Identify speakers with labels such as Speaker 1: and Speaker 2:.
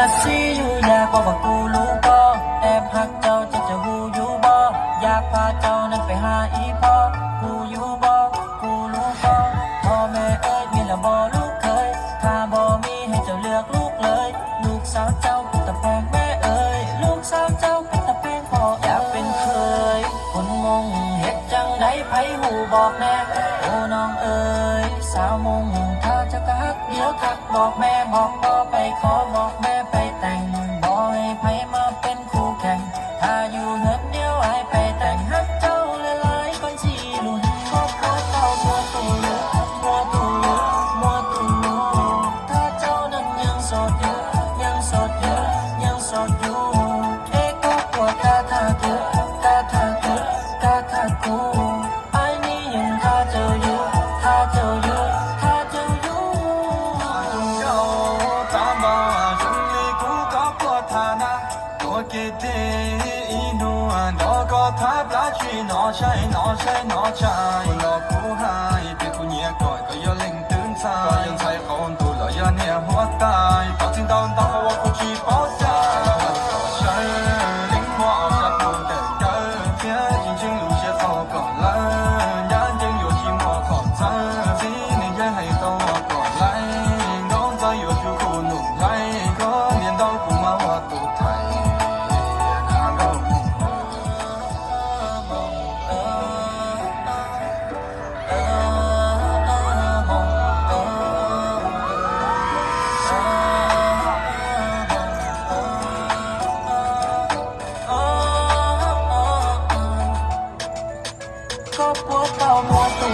Speaker 1: นาซีอยู่อยากบอกว่ากูรู้บ่แอบหักเจ้าจะหูอยู่บ่อยากพาเจ้านั้นไปหาอีพ่อกูอยู่บ่กูรู้บ่พ่อแม่เอ้ยมีละบ่ลูกเคยถ้าบ่มีให้เจ้าเลือกลูกเลยลูกสาวเจ้าเป็นตะแพงแม่เอ้ยลูกสาวเจ้าเป็นตะแพงพ่ออยากเป็นเคยคนมงเฮ็ดจังไดไผหูบอกแน่โอ้น้องเอ้ยสาวมงถ้าจะกักเดี๋ยวทักบอกแม่บอกพ่อไปขอบอกแม่ไปแต่งบ่ให้ไผมาเป็นคู่แข่งถ้าอยู่เหินเดียวให้ไปแต่งฮักเจ้าหลายๆคนสิลุ้นครอบครัวเจ้ามัวตูมัวตูมัวตูถ้าเจ้านั้นยังโสดอยู่ยังโสดอยู่ยังโสดอยู่เอ้ก็ปวดกาทากูกาทากูกาทากูไอ้นี่ยังถ้าเจออยู่ถ้าเจออยู่ถ้าเจออยู่
Speaker 2: 我给的一路啊，那个他不去拿菜拿菜拿菜，我老苦海别姑娘改个要领灯菜，人才看到了呀你好大，到今到到我不去包家，我领我下不得根，天尽情路些草个人，眼睛有寂寞好真，心里也黑到我过来，我在有就苦努来，可年到不嘛我都太。
Speaker 1: ครอบครัวเก่ามัวตู